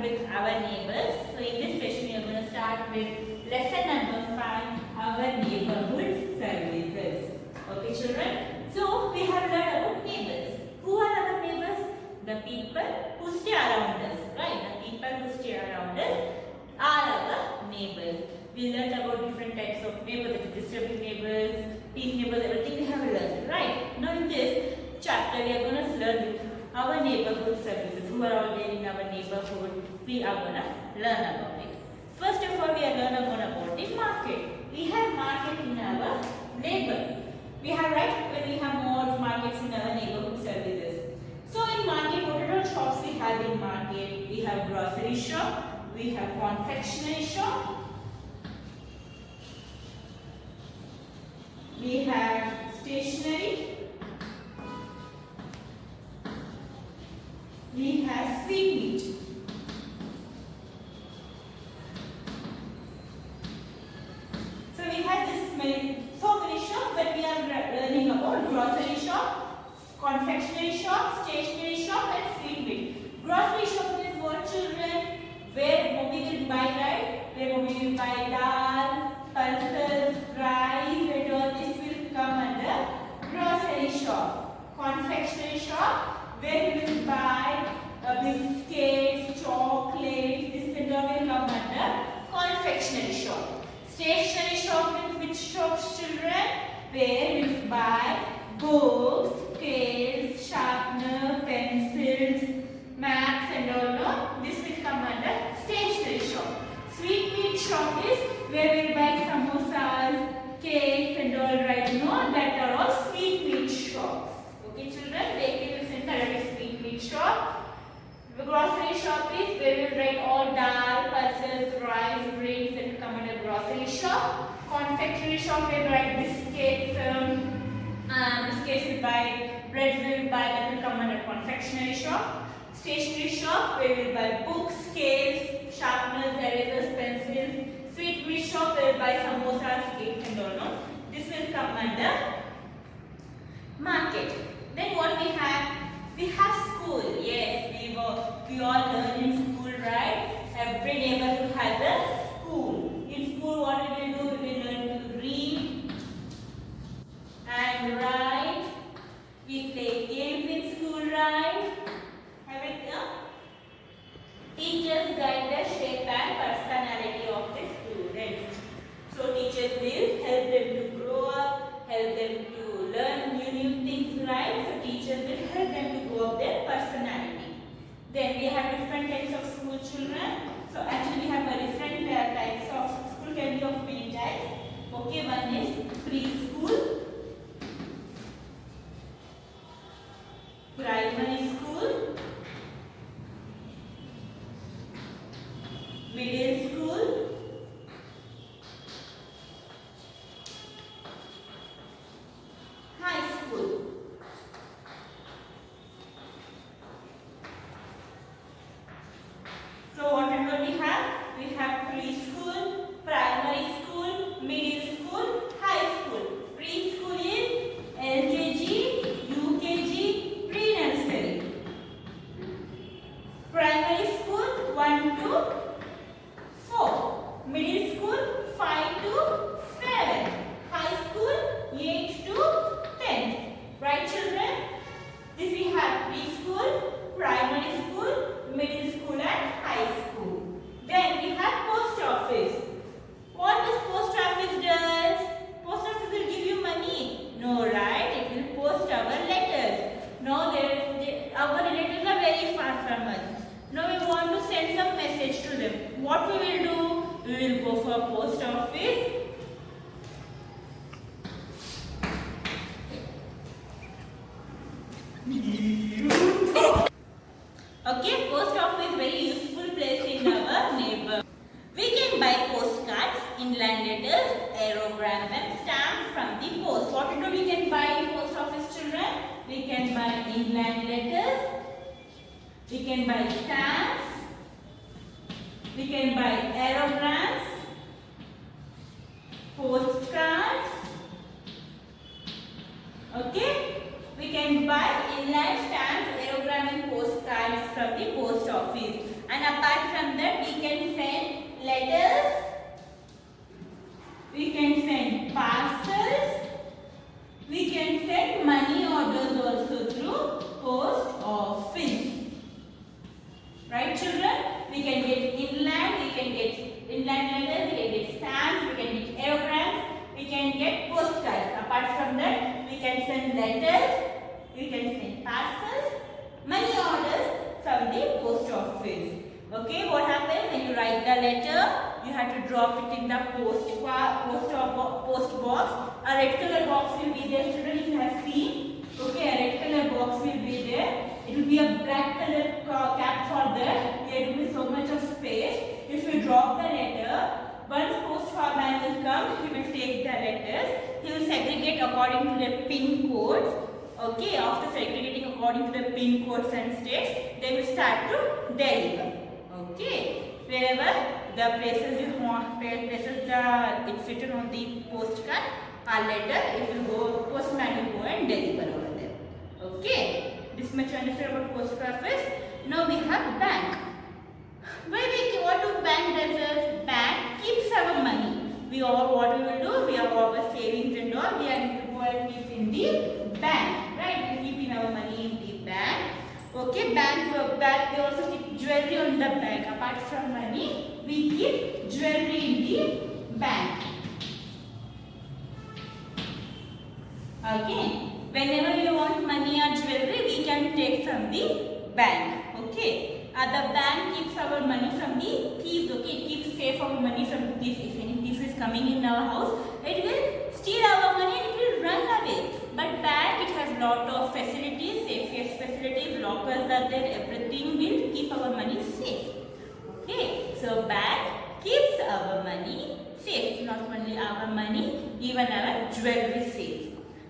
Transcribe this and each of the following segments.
with our neighbors. So in this session we are going to start with lesson number 5, our neighborhood services. Okay children, so we have learned about neighbors. Who are our neighbors? The people who stay around us, right? The people who stay around us are our neighbors. We learned about different types of neighbors, like disturbing neighbors, peace neighbors, everything we have learned, right? Now in this chapter we are going to learn with our neighborhood services. Who are all there in our neighborhood? We are going to learn about it. First of all, we are learning about the market. We have market in our neighbor. We have, right, when we have malls, markets in our neighborhood services. So in market, what are the shops we have in market? We have grocery shop, we have confectionery shop, we have stationery, we have sweet meat. So we have so many shops, but we are learning about grocery shop, confectionery shop, stationery shop and sweet meat. Grocery shop is what children? Where we will buy, right? Where we will buy dal, pulses, rice and all this will come under grocery shop. Confectionery shop, where we will buy biscuits, chocolates, this and all will come under confectionery shop. Stationery shop means which shops children? Where we will buy books, scales, sharpener, pencils, maps and all. No? This will come under stationery shop. Sweet meat shop is where we will buy samosas, cakes and all, right? No, that are all sweet meat shops. Okay children, bakery center is sweet meat shop. The grocery shop is where we will write all dal, pulses, rice, grains and come under grocery shop. Confectionery shop where we write biscuits, biscuits we buy, breads we will buy, that will come under confectionery shop. Stationery shop where we will buy books, scales, sharpeners, erasers, pencils. Sweet meat shop where we will buy samosas, cakes and all. No? This will come under market. Then what we have? We have school. Yes, we all learn in school, right? Every neighborhood has a school. In school, what we will do? We will learn to read and write. We play games in school, right? Have it here? Teachers guide the shape and personality of the students. So teachers will help them to grow up, help them to learn new things, right? So teachers will help them to grow up their personality. Then we have different types of school children. So actually we have a different types of school, can be of many types. Okay, one is preschool, primary school, middle school, high school. So whatever we have preschool, primary school, middle school, high school. Preschool is LKG, UKG, pre-nursery. Primary school 1 to 4. Middle school 5 to 7. High school 8 to 10. Right children? This we have preschool, primary school, middle school and high school. Then we have post office. What this post office does? Post office will give you money. No, right? It will post our letters. Now our relatives are very far from us. Now we want to send some message to them. What we will do? We will go for post office. Okay, post office is very useful place in our neighbor. We can buy postcards, inland letters, aerograms and stamps from the post. What we can buy in post office children? We can buy inland letters, we can buy stamps, we can buy aerograms, postcards. Okay, we can buy inland stamps, aerogram and postcards from the post office. And apart from that, we can send letters, we can send parcels, we can send money orders also through post office. Right, children? We can get inland letters, we can get stamps, we can get aerograms, we can get postcards. Apart from that, we can send letters, we can send parcels, money orders from the post office. Okay, what happens when you write the letter? You have to drop it in the post box. A red color box will be there, children, if you have seen. Okay, a red color box will be there. It will be a black color cap for that. There will be so much of space. If you drop the letter, once postman will come, he will take the letters. He will segregate according to the pin codes. Okay, after segregating according to the pin codes and states, they will start to deliver. Okay, wherever the places you want, it's written on the postcard or letter, it will go, postman will go and deliver over there. Okay. This much you understand about post office. Now we have bank. What do bank does? Bank keeps our money. What we will do? We have our savings and all. We are going to go and keep in the bank, right? We keep in our money in the bank. Okay, bank. We also keep jewelry on the bank. Apart from money, we keep jewelry in the bank. Okay. Whenever you want money or jewelry, we can take from the bank. Okay. The bank keeps our money from the thieves. Okay. It keeps safe our money from thieves. If any thief is coming in our house, it will steal our money and it will run away. But bank, it has lot of facilities, safest facilities, lockers are there. Everything will keep our money safe. Okay. So bank keeps our money safe. Not only our money, even our jewelry safe.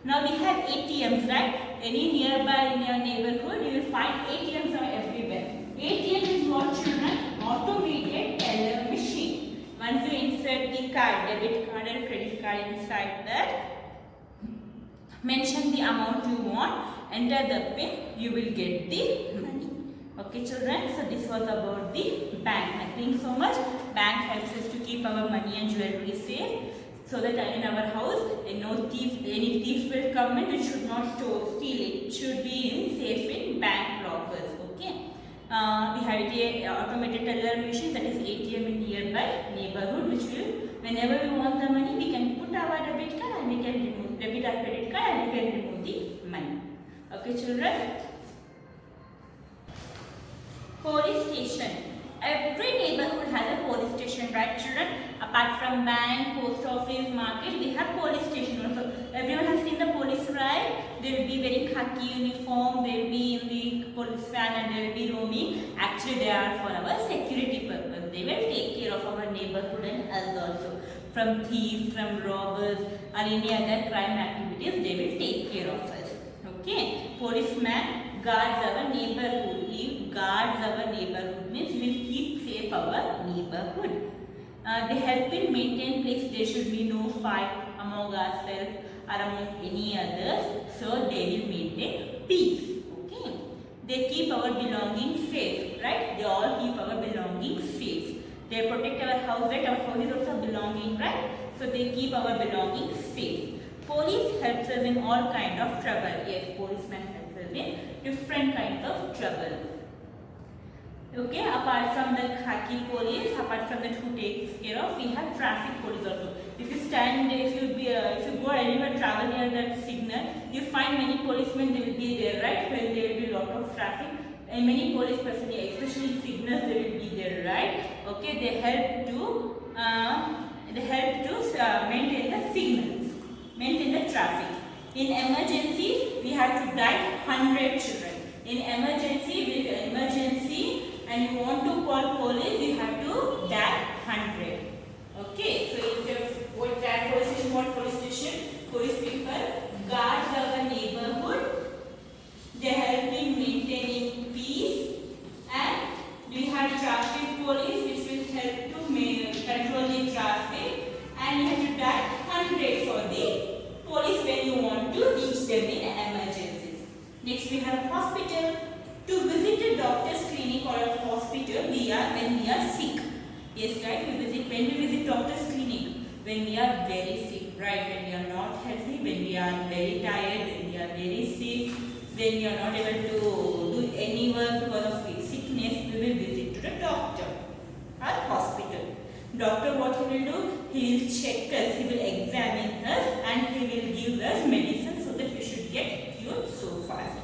Now we have ATMs, right? Any nearby in your neighborhood, you will find ATMs are everywhere. ATM is what, children? Automated teller machine. Once you insert the card, debit card and credit card inside that, mention the amount you want, enter the PIN, you will get the money. Okay, children, so this was about the bank. Nothing so much. Bank helps us to keep our money and jewelry safe, so that in our house, any thief will come and it should not steal it. It should be safe in bank lockers. Okay. We have a automated teller machine, that is ATM in nearby neighborhood, which will, whenever we want the money, we can put our debit card and we can remove debit or credit card and we can remove the money. Okay, children. Police station. Every neighborhood has a police station, right, children? Apart from bank, post office, market, we have police station also. Everyone has seen the police, right? They will be wearing khaki uniform, they will be in the police van and they will be roaming. Actually, they are for our security purpose. They will take care of our neighborhood and us also. From thieves, from robbers or any other crime activities, they will take care of us. Okay? Policeman guards our neighborhood. He guards our neighborhood, means we will keep safe our neighborhood. They help in maintain place. There should be no fight among ourselves or among any others. So they will maintain peace. Okay. They keep our belongings safe, right? They all keep our belongings safe. They protect our house, right? Our house is also belonging, right? So they keep our belongings safe. Police helps us in all kind of trouble. Yes, policeman helps us in different kinds of trouble. Okay, apart from the khaki police, apart from that who takes care of, we have traffic police also. If you go anywhere, travel near that signal, you find many policemen, they will be there, right? When there will be a lot of traffic, and many police personnel, especially in signals, they will be there, right? Okay, they help to maintain the signals, maintain the traffic. In emergency, we have to dial 100 children. In emergency, and you want to call police, you have to dial 100. Okay, so if you what that police station, what police station? Police people guards our neighborhood. They help in maintaining peace, and we have traffic police, which will help to control the traffic, and you have to dial 100 for the police when you want to reach them in emergencies. Next, we have hospital. To visit a doctor's clinic or a hospital, when we are sick. Yes, right? When we visit doctor's clinic, when we are very sick, right? When we are not healthy, when we are very tired, when we are very sick, when we are not able to do any work because of sickness, we will visit to the doctor or hospital. Doctor, what he will do? He will check us, he will examine us, and he will give us medicine so that we should get cured so fast.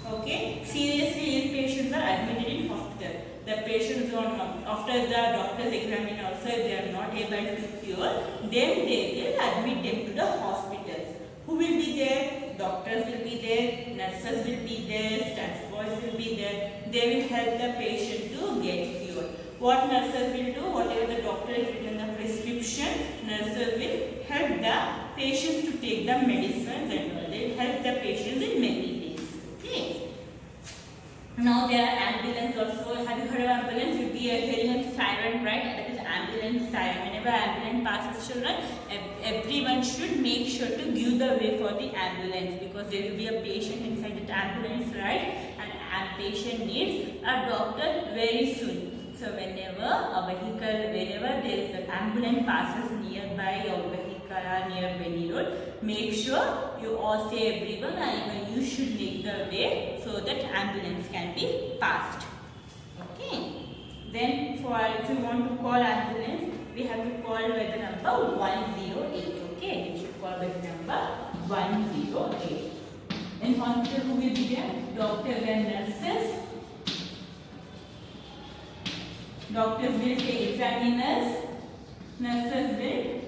Okay, seriously ill patients are admitted in hospital. The patients are not, after the doctors examine also, if they are not able to cure, then they will admit them to the hospitals. Who will be there? Doctors will be there, nurses will be there, staff boys will be there. They will help the patient to get cured. What nurses will do? Whatever the doctor has written the prescription, nurses will help the patients to take the medicines and all. They will help the patients in many ways. Okay. Now there are ambulance also. Have you heard of ambulance? You'll be hearing a siren, right? That is ambulance siren. Whenever ambulance passes, children, everyone should make sure to give the way for the ambulance, because there will be a patient inside the ambulance, right? And a patient needs a doctor very soon. So whenever there is an ambulance passes nearby your vehicle or near any road, make sure you all say everyone, and even you should make the way so that ambulance can be passed. Okay. Then if you want to call ambulance, we have to call by the number 108. Okay, we should call by the number 108. In hospital, who will be there? Doctors and nurses. Doctors will examine us, nurses will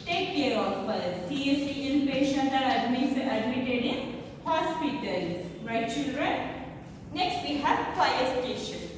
take care of us. Seriously ill patients are admitted in hospitals. Right, children? Next we have fire station.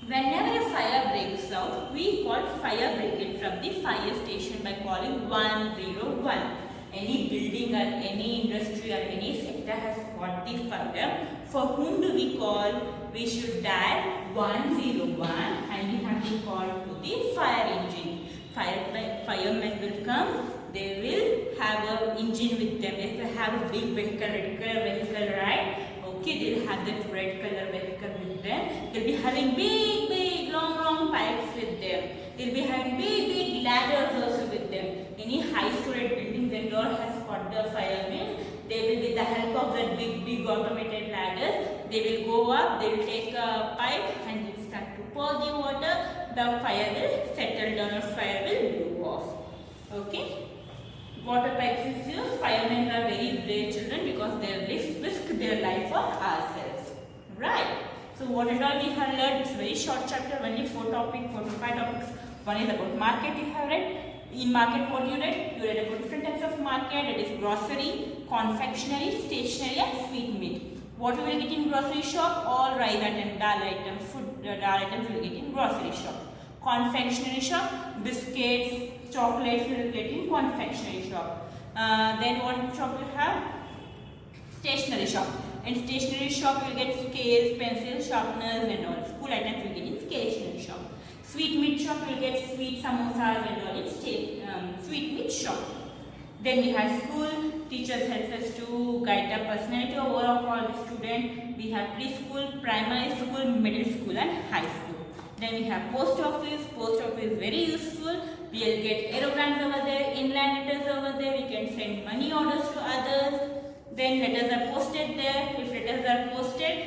Whenever a fire breaks out, we call fire brigade from the fire station by calling 101. Any building or any industry or any sector has got the fire. For whom do we call? We should dial 101 and we have to call to the fire engine. Firemen will come. They will have an engine with them. If they have a big vehicle, red color vehicle, right? Okay, they will have that red color vehicle with them. They will be having big, long pipes with them. They will be having big ladders also with them. Any high-storied buildings and all has got the firemen. They will, with the help of that big automated ladders, they will go up, they will take a pipe and will start to pour the water. The fire will settle down or fire will blow off. Okay? Water pipes is used. Firemen are very brave children because they risk their life for ourselves. Right? So what and all we have learned? It's a very short chapter, only 4 to 5 topics. One is about market you have read. In market, what you read? You read about different types of market. It is grocery, confectionery, stationery and sweet meat. What you will get in grocery shop? All rice items, dal items, food dal items you will get in grocery shop. Confectionery shop, biscuits, chocolates you will get in confectionery shop. Then what shop you have? Stationery shop. In stationery shop you will get scales, pencils, sharpeners and all. School items you will get in stationery shop. Sweet meat shop you will get sweet samosas and all in sweet meat shop. Then we have school. Teachers help us to guide the personality overall for the student. We have preschool, primary school, middle school and high school. Then we have post office. Post office is very useful. We will get aerograms over there, inland letters over there. We can send money orders to others. Then letters are posted there. If letters are posted,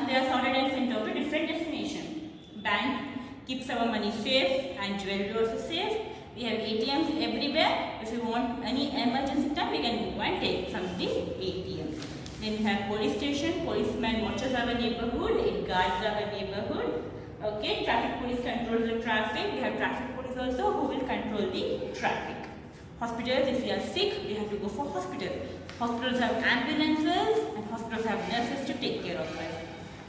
they are sorted and sent out to different destinations. Bank keeps our money safe and jewelry also safe. We have ATMs everywhere. If you want any emergency time, we can go and take from the ATMs. Then we have police station. Policeman watches our neighborhood. It guards our neighborhood. Okay, traffic police controls the traffic. We have traffic police also who will control the traffic. Hospitals, if we are sick, we have to go for hospital. Hospitals have ambulances and hospitals have nurses to take care of us.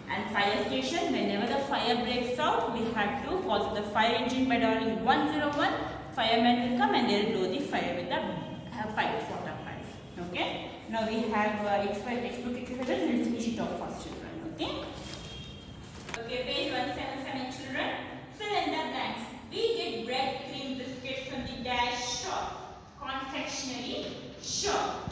And fire station, whenever the fire breaks out, we have to call the fire engine by dialing 101. Firemen will come and they will blow the fire with the pipes, water pipes. Okay. Now we have textbook exercises. Let's finish it off first, children. Okay. Okay, page 177, children. Fill in the blanks. We get bread, cream, biscuits from the dash shop. Confectionery shop.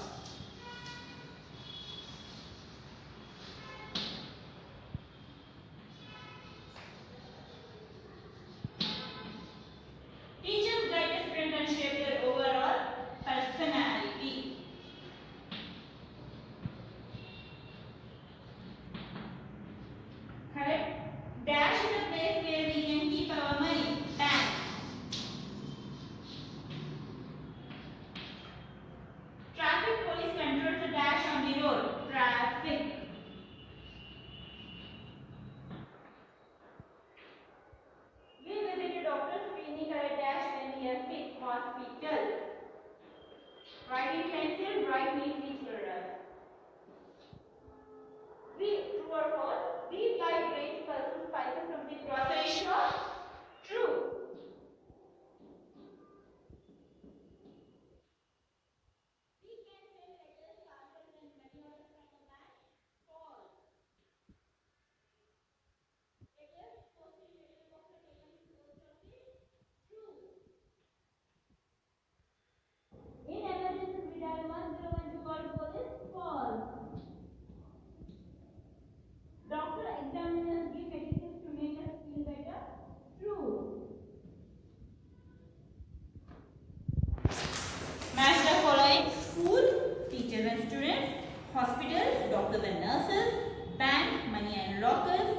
doctors and nurses. Bank, money and lockers.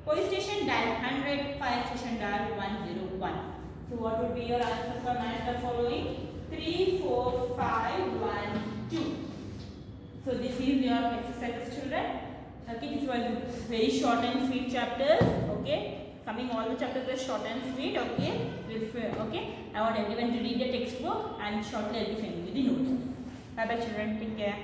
Police station, dial 100. Fire station, dial 101. So what would be your answer for match the following? 3, 4, 5, 1, 2. So this is your exercise, children. Okay, this was very short and sweet chapters. Okay, coming all the chapters were short and sweet. Okay, okay. I want everyone to read the textbook and shortly I'll be sending you the notes. Bye bye, children. Take care.